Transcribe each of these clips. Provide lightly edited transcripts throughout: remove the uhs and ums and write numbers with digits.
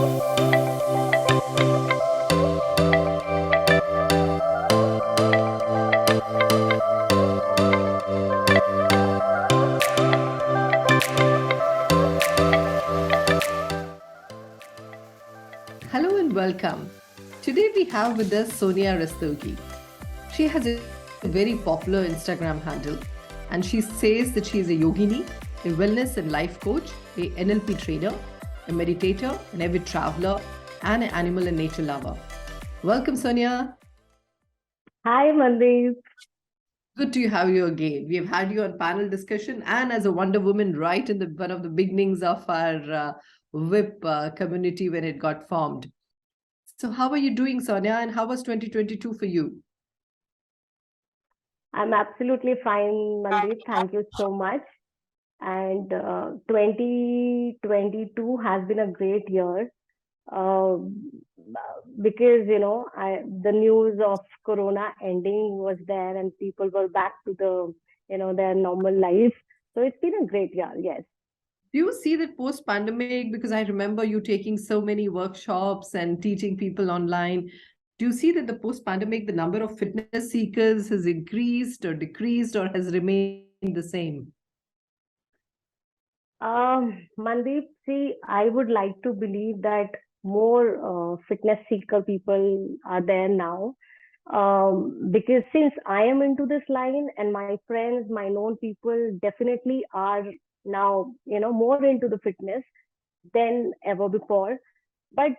Hello and welcome. Today we have with us Sonia Rastogi. She has a very popular Instagram handle and she says that she is a Yogini, a wellness and life coach, a NLP trainer, a meditator, an avid traveler, and an animal and nature lover. Welcome, Sonia. Hi, Mandeep. Good to have you again. We have had you on panel discussion and as a WonderWoman right in the one of the beginnings of our WiP community when it got formed. So how are you doing, Sonia? And how was 2022 for you? I'm absolutely fine, Mandeep. Thank you so much. And 2022 has been a great year uh, because, the news of Corona ending was there and people were back to their normal life. So it's been a great year, yes. Do you see that post-pandemic, because I remember you taking so many workshops and teaching people online, do you see that the post-pandemic, the number of fitness seekers has increased or decreased or has remained the same? Mandeep, see, I would like to believe that more fitness seeker people are there now. Because since I am into this line and my friends, my known people definitely are now, more into the fitness than ever before. But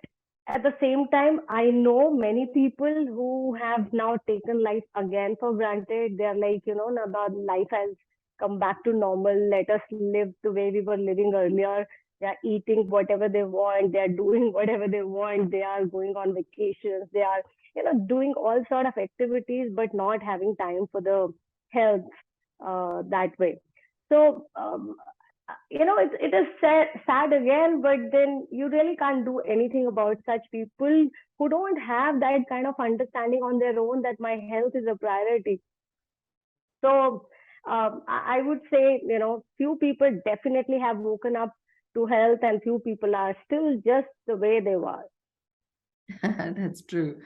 at the same time, I know many people who have now taken life again for granted. They're like, now the life has come back to normal. Let us live the way we were living earlier. They're eating whatever they want. They're doing whatever they want. They are going on vacations. They are, doing all sort of activities, but not having time for the health that way. So it is sad again, but then you really can't do anything about such people who don't have that kind of understanding on their own that my health is a priority. So I would say, few people definitely have woken up to health and few people are still just the way they were. That's true.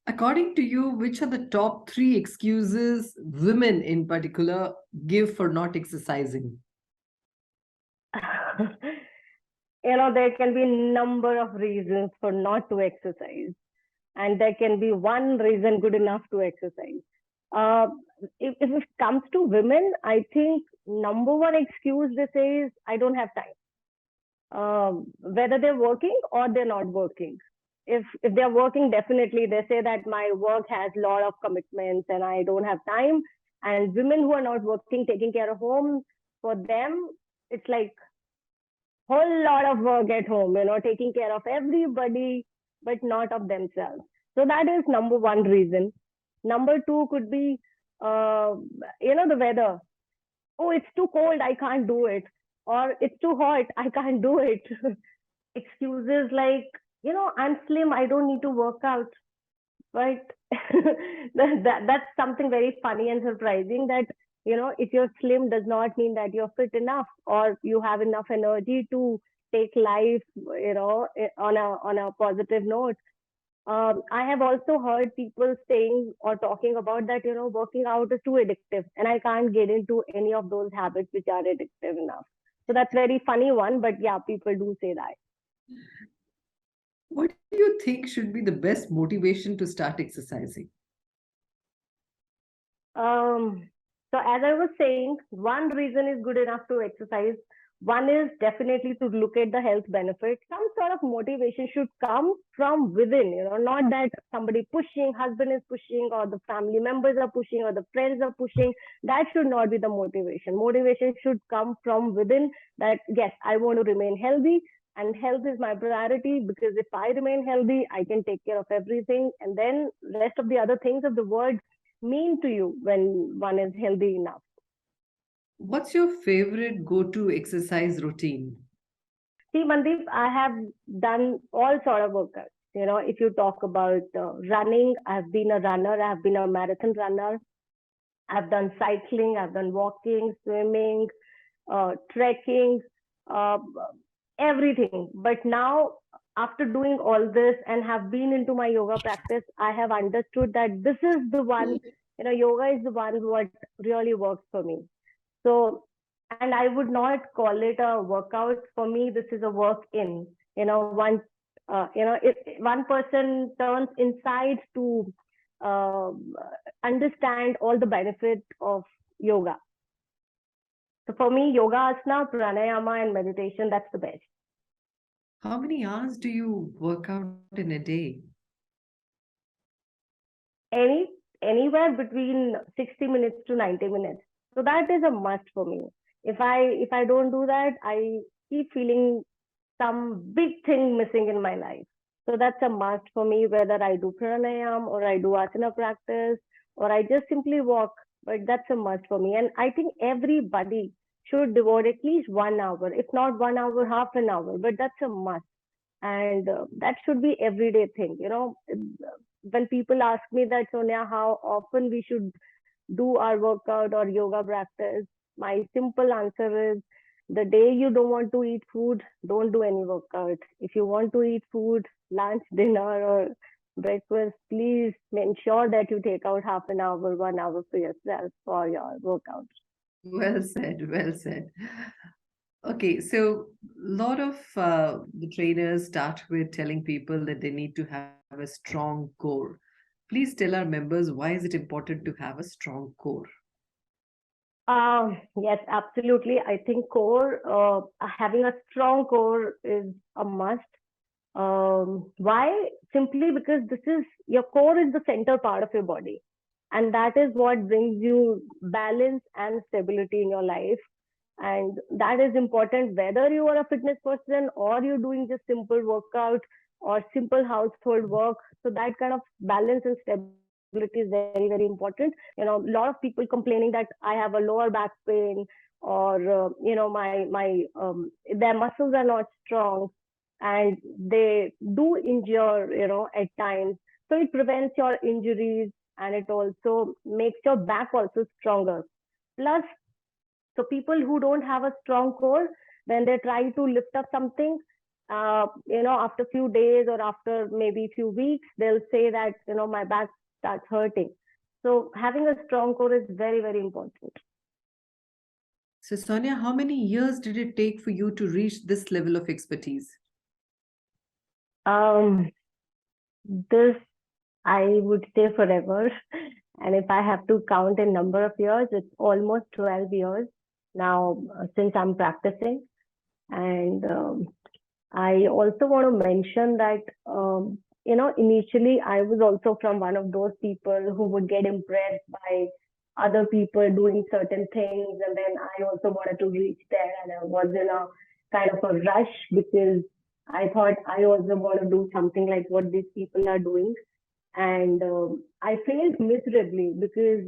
According to you, which are the top three excuses women in particular give for not exercising? There can be number of reasons for not to exercise, and there can be one reason good enough to exercise. Uh, if it comes to women, I think number one excuse they say is I don't have time. Whether they're working or they're not working. If they're working, definitely they say that my work has a lot of commitments and I don't have time. And women who are not working, taking care of home, for them, it's like whole lot of work at home, taking care of everybody, but not of themselves. So that is number one reason. Number two could be, the weather. Oh, it's too cold, I can't do it. Or it's too hot, I can't do it. Excuses like, I'm slim, I don't need to work out. But that's something very funny and surprising that, if you're slim does not mean that you're fit enough or you have enough energy to take life, on a positive note. I have also heard people saying or talking about that, working out is too addictive and I can't get into any of those habits which are addictive enough. So that's very funny one, but yeah, people do say that. What do you think should be the best motivation to start exercising? So as I was saying, one reason is good enough to exercise. One is definitely to look at the health benefits. Some sort of motivation should come from within, not that somebody pushing, husband is pushing, or the family members are pushing, or the friends are pushing. That should not be the motivation. Motivation should come from within that, yes, I want to remain healthy and health is my priority because if I remain healthy, I can take care of everything. And then rest of the other things of the world mean to you when one is healthy enough. What's your favorite go-to exercise routine? See, Mandeep, I have done all sort of workouts. If you talk about running, I've been a runner, I've been a marathon runner, I've done cycling, I've done walking, swimming, trekking, uh, everything. But now after doing all this and have been into my yoga practice, I have understood that this is the one, yoga is the one what really works for me. So, and I would not call it a workout. For me, this is a work in, one, if one person turns inside to uh, understand all the benefits of yoga. So for me, yoga asana, pranayama, and meditation, that's the best. How many hours do you work out in a day? Any Anywhere between 60 minutes to 90 minutes. So that is a must for me. If I don't do that, I keep feeling some big thing missing in my life. So that's a must for me, whether I do pranayam or I do asana practice or I just simply walk. But that's a must for me. And I think everybody should devote at least 1 hour, if not 1 hour, half an hour. But that's a must. And that should be everyday thing. When people ask me that, Sonia, how often we should do our workout or yoga practice, my simple answer is the day you don't want to eat food, don't do any workout. If you want to eat food, lunch, dinner, or breakfast, please ensure that you take out half an hour, 1 hour for yourself for your workout. Well said, well said. Okay, so a lot of the trainers start with telling people that they need to have a strong core. Please tell our members why is it important to have a strong core? Yes, absolutely. I think having a strong core is a must. Why? Simply because this is your core is the center part of your body, and that is what brings you balance and stability in your life. And that is important whether you are a fitness person or you're doing just simple workout or simple household work. So that kind of balance and stability is very, very important. A lot of people complaining that I have a lower back pain or my their muscles are not strong and they do injure, at times. So it prevents your injuries and it also makes your back also stronger. Plus, so people who don't have a strong core, when they try to lift up something, after few days or after maybe few weeks, they'll say that, my back starts hurting. So having a strong core is very, very important. So, Sonia, how many years did it take for you to reach this level of expertise? Um, this I would say forever. And if I have to count in number of years, it's almost 12 years now since I'm practicing. And I also want to mention that, initially I was also from one of those people who would get impressed by other people doing certain things. And then I also wanted to reach there. And I was in a kind of a rush because I thought I also want to do something like what these people are doing. And I failed miserably because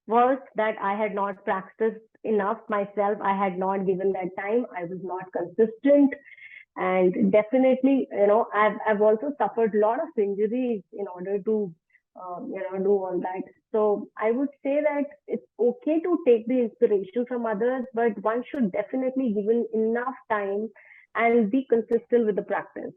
first that I had not practiced enough myself. I had not given that time. I was not consistent. And definitely, I've also suffered a lot of injuries in order to, do all that. So I would say that it's okay to take the inspiration from others, but one should definitely give enough time and be consistent with the practice.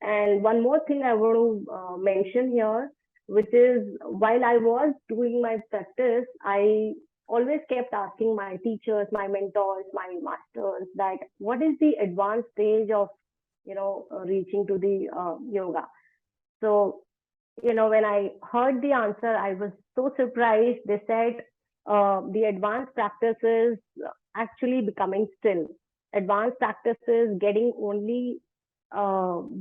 And one more thing I want to mention here, which is while I was doing my practice, I always kept asking my teachers, my mentors, my masters that what is the advanced stage of, reaching to the yoga. So, when I heard the answer, I was so surprised. They said the advanced practice is actually becoming still. Advanced practice is getting only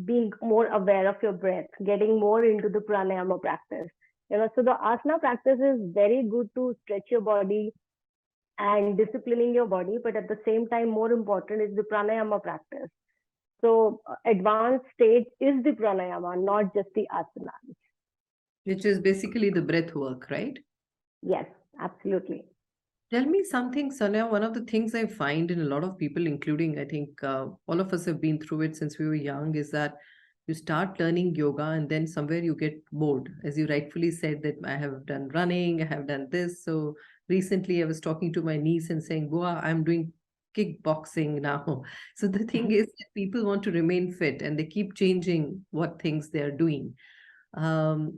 being more aware of your breath, getting more into the pranayama practice. So the asana practice is very good to stretch your body and disciplining your body, but at the same time, more important is the pranayama practice. So advanced stage is the pranayama, not just the asana. Which is basically the breath work, right? Yes, absolutely. Tell me something, Sonia. One of the things I find in a lot of people, including I think all of us have been through it since we were young, is that you start learning yoga and then somewhere you get bored. As you rightfully said, that I have done running, I have done this. So recently I was talking to my niece and saying, Boa, I'm doing kickboxing now. So the thing is that people want to remain fit and they keep changing what things they're doing.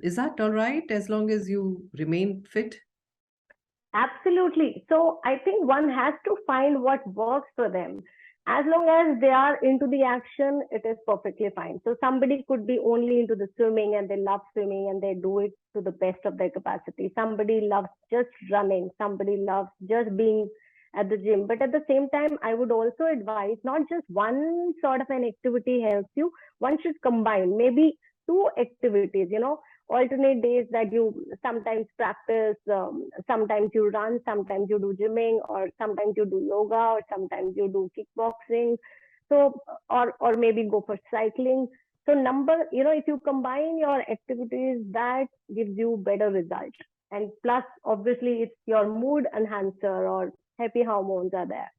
Is that all right as long as you remain fit? Absolutely. So I think one has to find what works for them. As long as they are into the action, it is perfectly fine. So somebody could be only into the swimming and they love swimming and they do it to the best of their capacity. Somebody loves just running. Somebody loves just being at the gym. But at the same time, I would also advise not just one sort of an activity helps you. One should combine maybe two activities, alternate days that you sometimes practice, sometimes you run, sometimes you do gymming, or sometimes you do yoga, or sometimes you do kickboxing. So, or maybe go for cycling. So if you combine your activities, that gives you better results. And plus, obviously, it's your mood enhancer or happy hormones are there.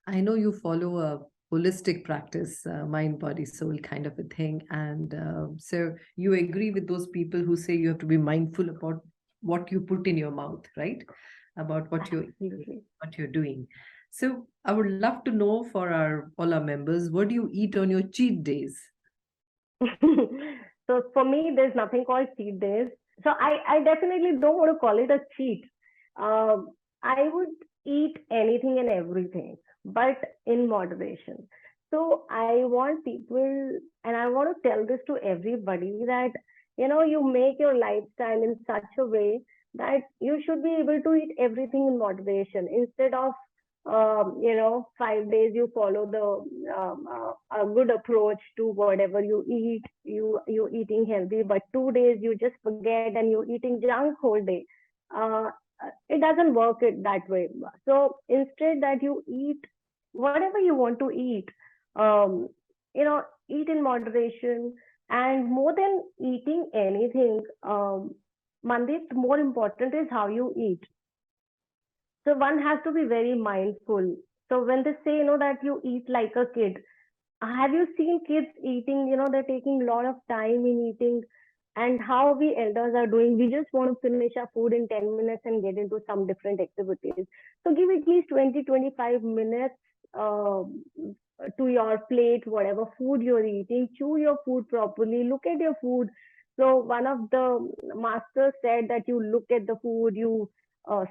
I know you follow a holistic practice, mind, body, soul kind of a thing. And so you agree with those people who say you have to be mindful about what you put in your mouth, right? About what you're doing. So I would love to know for all our members, what do you eat on your cheat days? So for me, there's nothing called cheat days. So I definitely don't want to call it a cheat. I would eat anything and everything, but in moderation. So I want people, and I want to tell this to everybody that, you make your lifestyle in such a way that you should be able to eat everything in moderation instead of 5 days you follow the a good approach to whatever you eat. You eating healthy, but 2 days you just forget and you eating junk whole day. Uh, it doesn't work it that way. So instead that you eat whatever you want to eat, um, eat in moderation. And more than eating anything, Mandeep, more important is how you eat. So one has to be very mindful. So when they say, that you eat like a kid, have you seen kids eating? They're taking a lot of time in eating, and how we elders are doing. We just want to finish our food in 10 minutes and get into some different activities. So give at least 20-25 minutes uh, to your plate, whatever food you're eating. Chew your food properly. Look at your food. So one of the masters said that you look at the food, you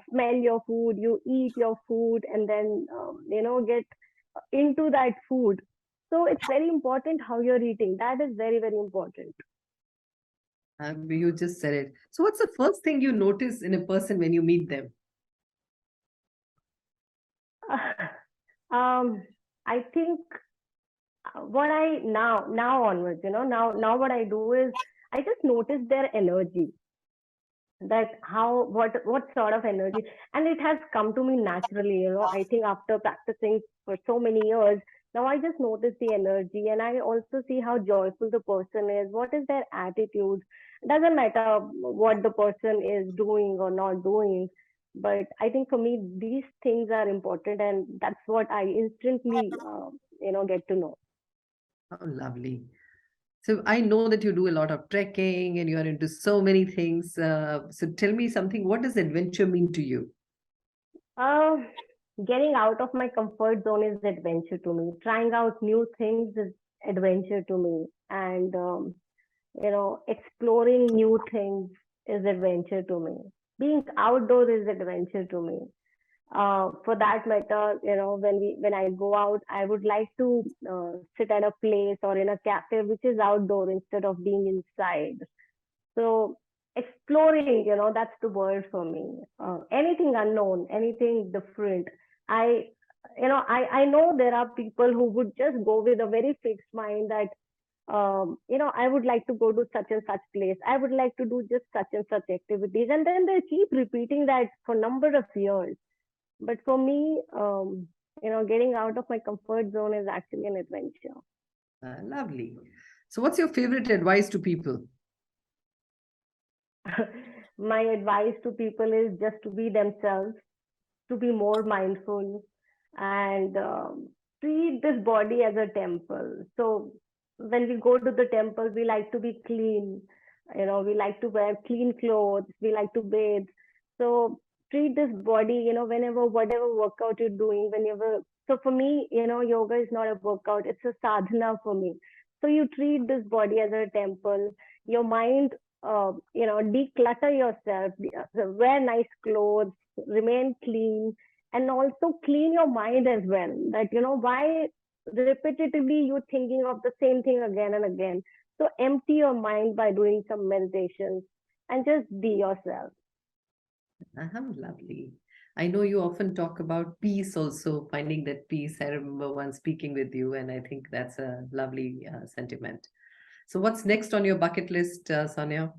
smell your food, you eat your food, and then get into that food. So it's very important how you're eating. That is very, very important. You just said it. So what's the first thing you notice in a person when you meet them? um, I think what I now onwards, now what I do is I just notice their energy, that how what sort of energy, and it has come to me naturally. I think after practicing for so many years, now I just notice the energy, and I also see how joyful the person is, what is their attitude. Doesn't matter what the person is doing or not doing, but I think for me these things are important, and that's what I instantly get to know. Oh, lovely. So I know that you do a lot of trekking and you are into so many things. So tell me something. What does adventure mean to you? uh, Getting out of my comfort zone is adventure to me. Trying out new things is adventure to me. And, exploring new things is adventure to me. Being outdoors is adventure to me. For that matter, when I go out, I would like to sit at a place or in a cafe which is outdoor instead of being inside. So exploring, that's the word for me. Anything unknown, anything different. I, I know there are people who would just go with a very fixed mind that, I would like to go to such and such place. I would like to do just such and such activities. And then they keep repeating that for a number of years. But for me, getting out of my comfort zone is actually an adventure. Lovely. So what's your favorite advice to people? My advice to people is just to be themselves, to be more mindful, and treat this body as a temple. So when we go to the temple, we like to be clean. We like to wear clean clothes. We like to bathe. So treat this body, whenever, whatever workout you're doing, whenever. So for me, yoga is not a workout, it's a sadhana for me. So you treat this body as a temple. Your mind, declutter yourself, wear nice clothes, remain clean, and also clean your mind as well. That, why repetitively you're thinking of the same thing again and again. So empty your mind by doing some meditations and just be yourself. Lovely. I know you often talk about peace also, finding that peace. I remember once speaking with you, and I think that's a lovely sentiment. So, what's next on your bucket list, Sonia?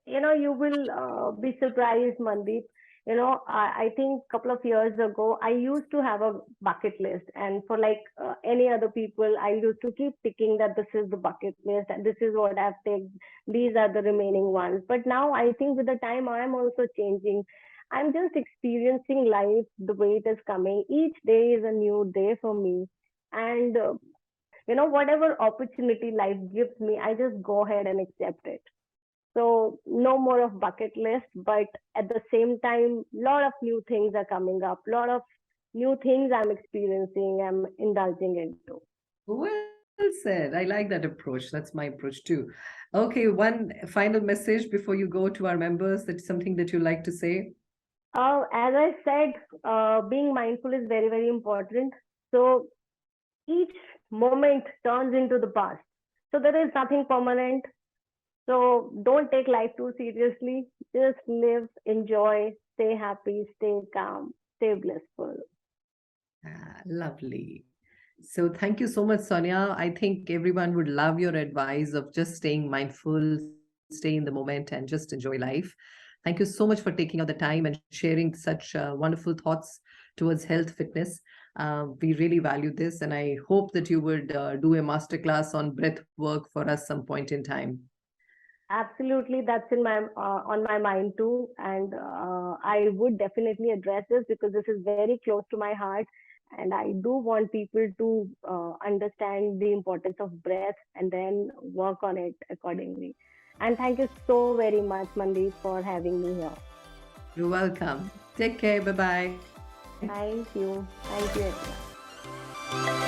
You will be surprised, Mandeep. I think a couple of years ago, I used to have a bucket list. And for like any other people, I used to keep ticking that this is the bucket list and this is what I've taken. These are the remaining ones. But now I think with the time, I'm also changing. I'm just experiencing life the way it is coming. Each day is a new day for me. And, whatever opportunity life gives me, I just go ahead and accept it. So no more of bucket list, but at the same time, lot of new things are coming up. Lot of new things I'm experiencing, I'm indulging into. Well said. I like that approach. That's my approach too. Okay, one final message before you go to our members. That's something that you like to say. As I said, being mindful is very, very important. So each moment turns into the past. So there is nothing permanent. So don't take life too seriously. Just live, enjoy, stay happy, stay calm, stay blissful. Lovely. So thank you so much, Sonia. I think everyone would love your advice of just staying mindful, stay in the moment, and just enjoy life. Thank you so much for taking out the time and sharing such wonderful thoughts towards health fitness. We really value this, and I hope that you would do a masterclass on breath work for us some point in time. Absolutely, that's in my on my mind too, and I would definitely address this because this is very close to my heart, and I do want people to understand the importance of breath and then work on it accordingly. And thank you so very much, Mandeep, for having me here. You're welcome. Take care. Bye bye. Thank you, everyone.